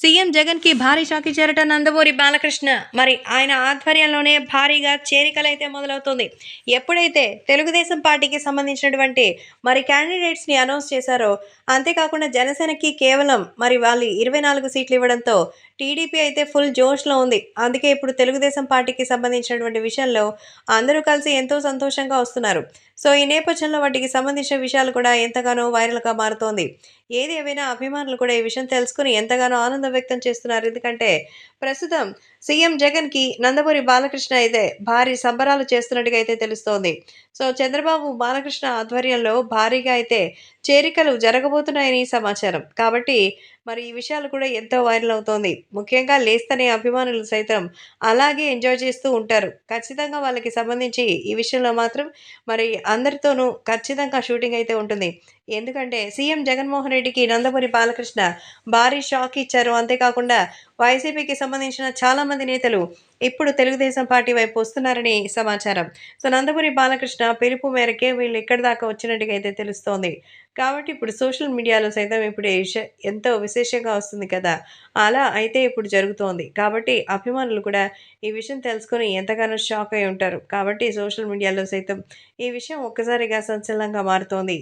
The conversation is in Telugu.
సీఎం జగన్‌కి భారీ షాక్ ఇచ్చారట నందమూరి బాలకృష్ణ. మరి ఆయన ఆధ్వర్యంలోనే భారీగా చేరికలైతే మొదలవుతుంది. ఎప్పుడైతే తెలుగుదేశం పార్టీకి సంబంధించినటువంటి మరి క్యాండిడేట్స్‌ని అనౌన్స్ చేశారో, అంతేకాకుండా జనసేనకి కేవలం మరి వాళ్ళు 24 సీట్లు ఇవ్వడంతో టీడీపీ అయితే ఫుల్ జోష్‌లో ఉంది. అందుకే ఇప్పుడు తెలుగుదేశం పార్టీకి సంబంధించినటువంటి విషయంలో అందరూ కలిసి ఎంతో సంతోషంగా వస్తున్నారు. సో, ఈ నేపథ్యంలో వాటికి సంబంధించిన విషయాలు కూడా ఎంతగానో వైరల్‌గా మారుతోంది. ఏది ఏమైనా అభిమానులు కూడా ఈ విషయం తెలుసుకొని ఎంతగానో ఆనందం వ్యక్తం చేస్తున్నారు. ఎందుకంటే ప్రస్తుతం సీఎం జగన్‌కి నందమూరి బాలకృష్ణ అయితే భారీ సంబరాలు చేస్తున్నట్టుగా అయితే తెలుస్తోంది. సో, చంద్రబాబు బాలకృష్ణ ఆధ్వర్యంలో భారీగా అయితే చేరికలు జరగబోతున్నాయని సమాచారం. కాబట్టి మరి ఈ విషయాలు కూడా ఎంతో వైరల్ అవుతోంది. ముఖ్యంగా లేస్తనే అభిమానులు సైతం అలాగే ఎంజాయ్ చేస్తూ ఉంటారు. ఖచ్చితంగా వాళ్ళకి సంబంధించి ఈ విషయంలో మాత్రం మరి అందరితోనూ ఖచ్చితంగా షూటింగ్ అయితే ఉంటుంది. ఎందుకంటే సీఎం జగన్మోహన్ రెడ్డికి నందమూరి బాలకృష్ణ భారీ షాక్ ఇచ్చారు. అంతేకాకుండా వైసీపీకి సంబంధించిన చాలామంది నేతలు ఇప్పుడు తెలుగుదేశం పార్టీ వైపు వస్తున్నారని సమాచారం. సో, నందమూరి బాలకృష్ణ పిలుపు మేరకే వీళ్ళు ఇక్కడి దాకా వచ్చినట్టుగా అయితే తెలుస్తోంది. కాబట్టి ఇప్పుడు సోషల్ మీడియాలో సైతం ఇప్పుడు ఈ ఎంతో విశేషంగా వస్తుంది కదా! అలా అయితే ఇప్పుడు జరుగుతోంది. కాబట్టి అభిమానులు కూడా ఈ విషయం తెలుసుకొని ఎంతగానో షాక్ అయి ఉంటారు. కాబట్టి సోషల్ మీడియాలో సైతం ఈ విషయం ఒక్కసారిగా సంచలనంగా మారుతోంది.